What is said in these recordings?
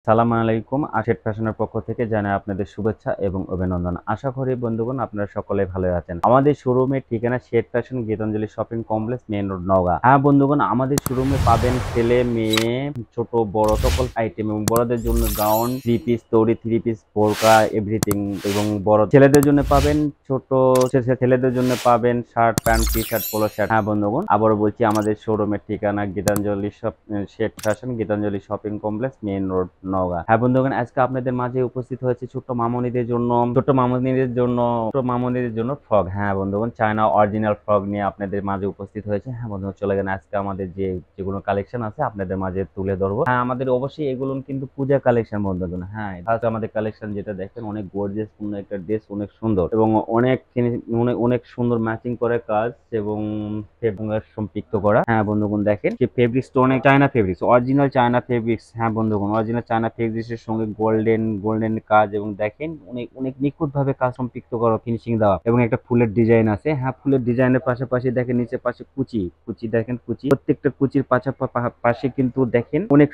সালাম আলাইকুম। আশেড ফ্যাশনের পক্ষ থেকে জানাই আপনাদের শুভেচ্ছা এবং অভিনন্দন। আশা করি বন্ধুগণ আপনারা সকলে ভালো আছেন। আমাদের শোরুমের ঠিকানা Shade Fashion Gitanjali shopping complex main road Naogaon. হ্যাঁ বন্ধুগণ, আমাদের শোরুমে পাবেন ছেলে মেয়ে ছোট বড় সকল আইটেম এবং বড়দের জন্য গাউন, থ্রি পিস, তৈরি থ্রি পিস, বোরকা, এভরিথিং এবং বড় ছেলেদের জন্য পাবেন ছোট ছেলেদের জন্য পাবেন shirt pant T shirt polo shirt. হ্যাঁ বন্ধুগণ, আবারও বলছি আমাদের শোরুমের ঠিকানা Gitanjali Shade Fashion Gitanjali shopping complex main road Naogaon. হ্যাঁ বন্ধুগণ, আজকে আপনাদের মাঝে উপস্থিত হয়েছে ছোট্ট মামুনিদের জন্য ফ্রক। হ্যাঁ বন্ধুগণ, চায়না অরিজিনাল ফ্রক নিয়ে আপনাদের মাঝে উপস্থিত হয়েছে। হ্যাঁ বন্ধুগণ, চলে গেলেন আজকে আমাদের যেগুলো কালেকশন আছে আপনাদের মাঝে তুলে ধরবো। হ্যাঁ, আমাদের অবশ্যই এগুলো কিন্তু পূজা কালেকশন বন্ধুগণ। হ্যাঁ, আজকে আমাদের কালেকশন যেটা দেখেন অনেক গর্জিয়াস পূর্ণ একটা ড্রেস, অনেক সুন্দর এবং অনেক সুন্দর ম্যাচিং করে কাজ এবং সম্পৃক্ত করা। হ্যাঁ বন্ধুগণ, দেখেন যে ফেব্রিক্সটা অনেক China fabrics, original China fabrics. হ্যাঁ বন্ধুগণ, অরিজিনাল চায়না ফেব্রিক্সের সঙ্গে গোল্ডেন কাজ এবং দেখেন অনেক অনেক নিখুঁত ভাবে কাজ সম্পৃক্ত করা, ফিনিশিং দেওয়া এবং একটা ফুলের ডিজাইন আছে। হ্যাঁ, ফুলের ডিজাইনের পাশাপাশি দেখেন নিচের পাশে কুচি দেখেন, প্রত্যেকটা কুচির পাশে কিন্তু দেখেন অনেক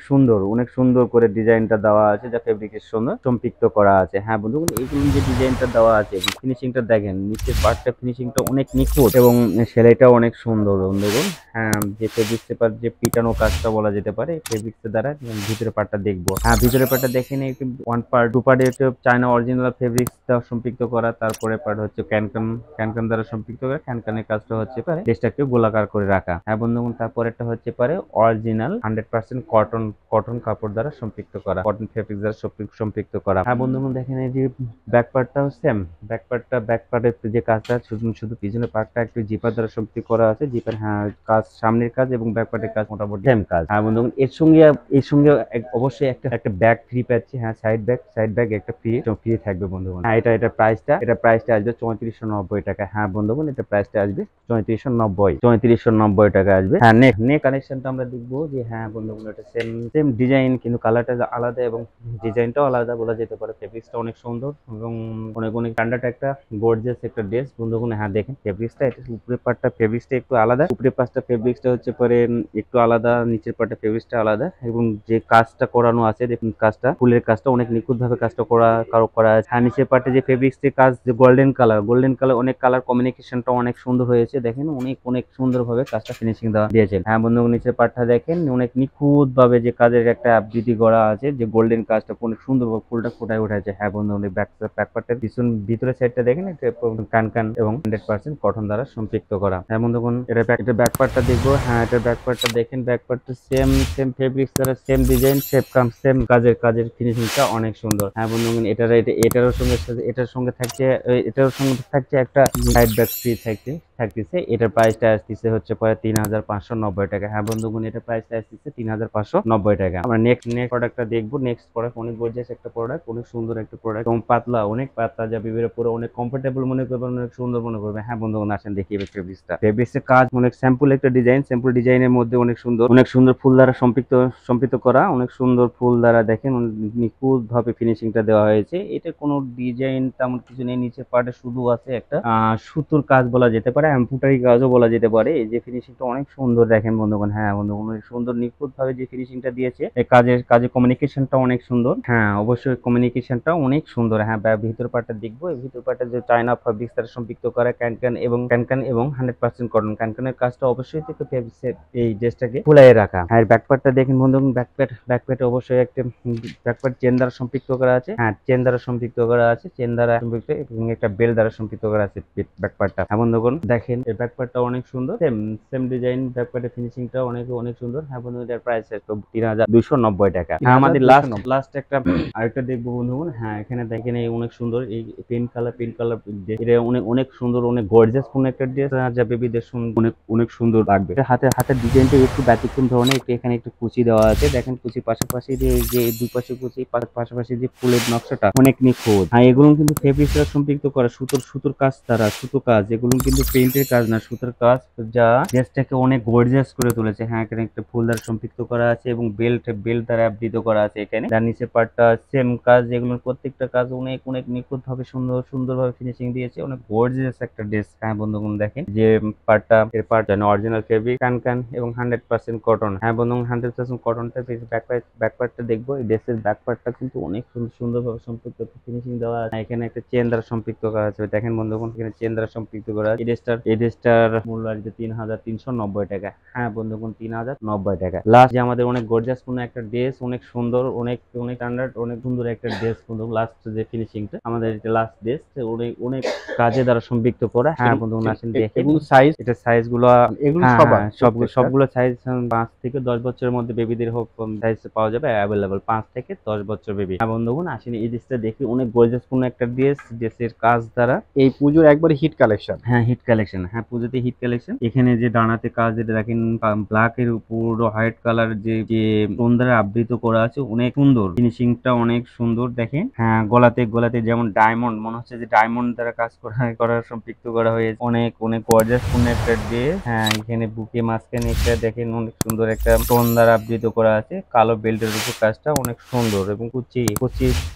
সুন্দর করে ডিজাইনটা দেওয়া আছে, যা ফেব্রিকের সঙ্গে সম্পৃক্ত করা আছে। হ্যাঁ বন্ধুগণ, এইগুলো যে ডিজাইনটা দেওয়া আছে এবং ফিনিশিংটা দেখেন, নিচের পার্টটা ফিনিশিংটা অনেক নিখুঁত এবং সেলাইটা অনেক সুন্দর বন্ধুগণ। হ্যাঁ, যে ফেব্রিক্স পেপার যে পিটানো কাজটা বলা যেতে পারে ফেব্রিক্স দ্বারা। ভিতরের পার্টটা দেখবো। হ্যাঁ, ভিতরের পার্টটা দেখেন একটু ওয়ান পার্ট টু পার্টে চায়না অরিজিনাল ফেব্রিক্স দ্বারা সম্পৃক্ত করা। তারপরে পার্ট হচ্ছে ক্যানকান দ্বারা সম্পৃক্ত করা। ক্যানকানের কাজটা হচ্ছে পারে ড্রেসটাকে গোলাকার করে রাখা। হ্যাঁ বন্ধুগণ, তারপরেরটা হচ্ছে পারে অরিজিনাল 100% কটন কাপড় দ্বারা সম্পৃক্ত করা, কটন ফেব্রিক্স দ্বারা সম্পৃক্ত করা। হ্যাঁ বন্ধুগণ, দেখেন এই যে ব্যাক পার্টটাও সেম। ব্যাক পার্টের যে কাজটা শুধু পিছনের পার্টটা একটু জিপার দ্বারা সম্পৃক্ত করা আছে। জিপার হ্যাঁ কাজ, সামনের কাজ এবং ব্যাক পার্টের কাজ মোটামুটি সেম কাজ। হ্যাঁ বন্ধুগণ, এর সঙ্গে অবশ্যই একটা ব্যাগ ফ্রি পাচ্ছি। হ্যাঁ, সাইড ব্যাগ একটা ফ্রি থাকবে বন্ধুগণ। হ্যাঁ, এটা প্রাইসটা আসবে 3490 টাকা। হ্যাঁ বন্ধুগণ, এটা প্রাইসটা আসবে 3490 টাকা আসবে। হ্যাঁ, নেক কালেকশনটা আমরা দেখবো যে হ্যাঁ বন্ধুগণ, এটা সেম ডিজাইন কিন্তু কালারটা আলাদা এবং ডিজাইনটাও আলাদা বলা যেতে পারে। ফেব্রিক্সটা অনেক সুন্দর এবং অনেক স্ট্যান্ডার্ড একটা গর্জিয়াস একটা ড্রেস বন্ধুগণ। হ্যাঁ দেখেন ফেব্রিক্সটা, এটা উপরের পার্টটা ফেব্রিক্সটা একটু আলাদা, উপরের পাশটা ফেব্রিক্সটা হচ্ছে পরে একটু আলাদা, নিচের পার্টটা ফেব্রিক্সটা আলাদা এবং যে কাজটা করানো আছে দেখুন, কাজটা ফুলের কাজটা অনেক নিখুঁত ভাবে কাজটা করা আছে। হ্যাঁ, নিচের পার্টে যে ফেব্রিক্সের কাজ যে গোল্ডেন কালার অনেক কালার কমিউনিকেশনটা অনেক সুন্দর হয়েছে। দেখেন অনেক সুন্দর ভাবে কাজটা ফিনিশিং দেওয়া দিয়েছেন। হ্যাঁ বন্ধুগণ, নিচের পার্টটা দেখেন অনেক নিখুঁত ভাবে যে কাজের একটা আবৃত্তি করা আছে, যে গোল্ডেন কাজটা অনেক সুন্দর ভাবে ফুলটা ফুটায় উঠেছে। হ্যাঁ বন্ধুগণ, ব্যাক পার্টের ভিতরের সাইডটা দেখেন একটা কান এবং 100% কটন দ্বারা সম্পৃক্ত করা। হ্যাঁ বন্ধুগণ, এটা ব্যাক পার্টটা দেখবো। হ্যাঁ, এটা ব্যাক পার্টটা দেখেন, ব্যাক পার্টটা সেম ফেব্রিক্স দ্বারা সেম ডিজাইন সেম কাজের ফিনিশিংটা অনেক সুন্দর। হ্যাঁ বন্ধুগণ, এটার সঙ্গে থাকছে একটা সাইড ব্যাক ফ্রি থাকতেছে। এটার প্রাইসটা আসতেছে হচ্ছে পরে 3590 টাকা। হ্যাঁ বন্ধুগণ, এটার প্রাইসটা আসতেছে 3590 টাকা। আমরা নেক্সট প্রোডাক্টটা দেখবো। নেক্সট প্রোডাক্ট অনেক গর্জিয়াস একটা প্রোডাক্ট, অনেক সুন্দর একটা প্রোডাক্ট এবং অনেক পাতলা, যা বিবের পুরো অনেক কমফোর্টেবল মনে করবেন, অনেক সুন্দর মনে করবেন। হ্যাঁ বন্ধুগণ, আসেন দেখি ফেব্রিক্সের কাজ অনেক স্যাম্পল একটা সিম্পল ডিজাইনের মধ্যে অনেক সুন্দর ফুল দ্বারা সম্পৃক্ত করা, অনেক সুন্দর ফুল দ্বারা দেখেন নিখুঁত ভাবে ফিনিশিংটা দেওয়া হয়েছে। এটা কোনো ডিজাইন তেমন কিছু নেই, নিচে পার্টে শুধু আছে একটা সুতোর কাজ বলা যেতে পারে, এমব্রয়ডারি কাজও বলা যেতে পারে। এই যে ফিনিশিংটা অনেক সুন্দর দেখেন বন্ধুগণ। হ্যাঁ বন্ধুগণ, অনেক সুন্দর নিখুঁত ভাবে যে ফিনিশিংটা দিয়েছে, এই কাজের কমিউনিকেশনটা অনেক সুন্দর। হ্যাঁ, অবশ্যই কমিউনিকেশনটা অনেক সুন্দর। হ্যাঁ, ভিতর পার্টটা দেখবো। এই ভিতর পার্টটা যে চায়না ফেব্রিক্স দ্বারা সম্পৃক্ত করা, ক্যানকান এবং 100% কটন। ক্যানকানের কাজটা অবশ্যই থেকে এই ড্রেসটাকে ফুলাইয়ে রাখা। আর ব্যাক পার্টটা দেখেন বন্ধুগণ, ব্যাক পার্টে অবশ্যই একটা ব্যাক পার্ট চেন দ্বারা সম্পৃক্ত করা আছে। হ্যাঁ, চেন দ্বারা সম্পৃক্ত করা আছে, চেন দ্বারা সম্পৃক্ত এবং একটা বেল দ্বারা সম্পৃক্ত করা আছে ব্যাক পার্টটা। হ্যাঁ বন্ধুগণ, দেখেন এই ব্যাক পার্টটা অনেক সুন্দর, সেম ডিজাইন। ব্যাক পার্টের ফিনিশিংটা অনেক সুন্দর। হ্যাঁ বন্ধুগণ, এর প্রাইস 3290 টাকা। হ্যাঁ, আমাদের লাস্ট একটা আরেকটা দেখবো বন্ধুগণ। হ্যাঁ, এখানে দেখেন এই অনেক সুন্দর এই পিঙ্ক কালার এটা অনেক সুন্দর, অনেক গর্জিয়াস কোন একটা ড্রেস, যা বেবিদের অনেক সুন্দর লাগবে। হাতের ডিজাইনটা একটু ব্যতিক্রম ধরনের, এখানে একটু কুচি দেওয়া আছে। দেখেন কুচি পাশাপাশি যে দুই পাশে কুচি, পাশাপাশি যে ফুলের নকশাটা অনেক নিখুঁত। হ্যাঁ, এগুলো কিন্তু ফেব্রিক্স দ্বারা সম্পৃক্ত করা, সুতোর কাজ দ্বারা, সুতো কাজ, এগুলো কিন্তু প্রিন্টের কাজ না, সুতার কাজ, যা ড্রেসটাকে অনেক গর্জিয়াস করে তুলেছে। হ্যাঁ, এখানে একটা ফুল দ্বারা সম্পৃক্ত করা আছে এবং বেল্ট দ্বারা আবৃত করা আছে। এখানে যার নিচে পার্টটা সেম কাজ, এগুলোর প্রত্যেকটা কাজ অনেক অনেক নিখুঁত ভাবে সুন্দরভাবে ফিনিশিং দিয়েছে। অনেক গর্জিয়াস একটা ড্রেস। হ্যাঁ বন্ধুগণ, দেখেন যে পার্টটা, এর পার্ট অরিজিনাল ফেব্রিক, কান এবং 100% কটন। হ্যাঁ বন্ধুগণ, 100% কটনটা ব্যাক পার্টটা দেখবো। এই ড্রেসের ব্যাক পার্টটা কিন্তু অনেক সুন্দরভাবে সম্পৃক্ত ফিনিশিং দেওয়া আছে। এখানে একটা চেন দ্বারা সম্পৃক্ত করা আছে। দেখেন বন্ধুগণ, এখানে চেন দ্বারা সম্পৃক্ত করা আছে। এই ড্রেসটার মূল্য আসবে 3390 টাকা। হ্যাঁ বন্ধুগণ, 3090 টাকা। লাস্ট যে আমাদের অনেক গর্জিয়াস পূর্ণ একটা ড্রেস, অনেক সুন্দর, অনেক অনেক স্ট্যান্ডার্ড, অনেক সুন্দর একটা ড্রেস। বন্ধুগণ, লাস্ট যে ফিনিশিংটা আমাদের, এটা লাস্ট ড্রেস, অনেক অনেক কাজে দ্বারা সম্পৃক্ত করা। হ্যাঁ বন্ধুগণ, আসেন দেখেন এগুলো সাইজ, এটা সাইজ গুলো, এগুলো সবগুলো সাইজ 5 থেকে 10 বছরের মধ্যে বেবিদের হোক সাইজ পাওয়া যাবে অ্যাভেলেবল, 5 থেকে 10 বছর বেবি। হ্যাঁ বন্ধুগণ, আসেন এই ড্রেসটা দেখি, অনেক গর্জিয়াস পূর্ণ একটা ড্রেস। ড্রেসের কাজ দ্বারা এই পুজোর একবারে হিট কালেকশন। হ্যাঁ, হিট কালেকশন। হ্যাঁ, পুজোতে হিট কালেকশন। এখানে যে ডানাতে কাজ, যেটা দেখেন ব্ল্যাক এর উপর হোয়াইট কালার যে যে স্টোন দ্বারা আবৃত করা আছে, অনেক সুন্দর ফিনিশিংটা, অনেক সুন্দর। দেখেন, হ্যাঁ, গলাতে যেমন ডায়মন্ড, মনে হচ্ছে যে ডায়মন্ড দ্বারা কাজ করা সম্পৃক্ত করা হয়েছে। অনেক অনেক গর্জিয়াস পূর্ণ একটা ড্রেস। হ্যাঁ, এখানে বুকে মাঝখানে একটা দেখেন অনেক সুন্দর একটা স্টোন দ্বারা আবৃত করা আছে। কালো বেল্টের উপর কাজটা অনেক সুন্দর এবং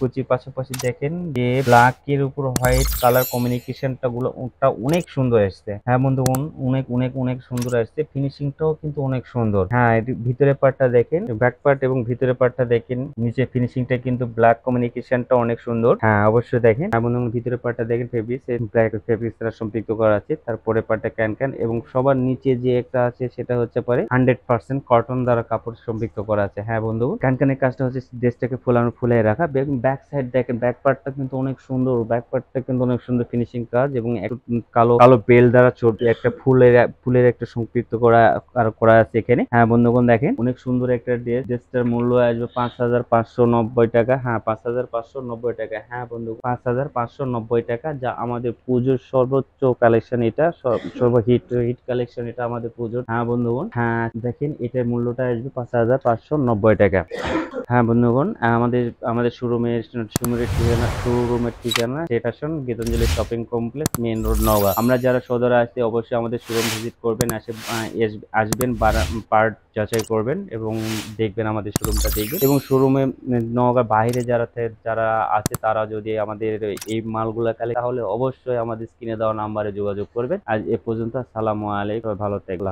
কুচি পাশাপাশি দেখেন যে ব্ল্যাক এর উপর হোয়াইট কালার কমিউনিকেশনটা গুলো ওটা অনেক সুন্দর আসছে। হ্যাঁ বন্ধুগণ, অনেক অনেক অনেক সুন্দর আসছে। ফিনিশিংটাও কিন্তু অনেক সুন্দর। হ্যাঁ, ভিতরের পার্টটা দেখেন, ব্যাক পার্ট এবং ভিতরের পার্টটা দেখেন, নিচে ফিনিশিংটা কিন্তু ব্ল্যাক কমিউনিকেশনটা অনেক সুন্দর। হ্যাঁ, অবশ্যই দেখেন। হ্যাঁ বন্ধুগণ, ভিতরের পার্টটা দেখেন, ফেব্রিক্স ব্ল্যাক ফেব্রিক্স দ্বারা সম্পৃক্ত করা আছে। তারপরে পার্টটা ক্যান এবং সবার নিচে যে একটা আছে সেটা হচ্ছে পরে 100% কটন দ্বারা কাপড় সম্পৃক্ত করা আছে। হ্যাঁ বন্ধুগণ, ক্যানের কাজটা হচ্ছে ড্রেসটাকে ফুলাই রাখা। ব্যাক সাইড দেখেন, ব্যাক পার্টটা কিন্তু অনেক সুন্দর। ব্যাক পার্টটা কিন্তু অনেক সুন্দর ফিনিশিং কাজ এবং কালো কালো বেল দ্বারা ছোট একটা ফুলের একটা সম্পৃক্ত করা আছে এখানে। হ্যাঁ বন্ধুগণ, দেখেন অনেক সুন্দর একটা ড্রেস। ড্রেসটার মূল্য আসবে 5590 টাকা। হ্যাঁ, 5590 টাকা। হ্যাঁ বন্ধু, 5590 টাকা, যা আমাদের পুজোর সর্বোচ্চ কালেকশন। এটা সর্বহিট কালেকশন, এটা আমাদের পুজোর। হ্যাঁ বন্ধুগণ, হ্যাঁ দেখেন, এটার মূল্যটা আসবে 5590 টাকা। হ্যাঁ বন্ধুগণ, আমাদের আমাদের শোরুমের ঠিকানা station Gitanjali shopping complex, main road, Naogaon. আমরা যারা সদরে আসছি অবশ্যই আমাদের শোরুম ভিজিট করবেন, আসবেন, পার্ট যাচাই করবেন এবং দেখবেন, আমাদের শোরুমটা দেখবেন। এবং শোরুমে নওগাঁ বাইরে যারা আছে, তারা যদি আমাদের এই মালগুলা কালেক্ট, তাহলে অবশ্যই আমাদের স্ক্রিনে দেওয়া নাম্বারে যোগাযোগ করবেন। আজ এ পর্যন্ত। আসসালামু আলাইকুম, ভালো থাকবেন।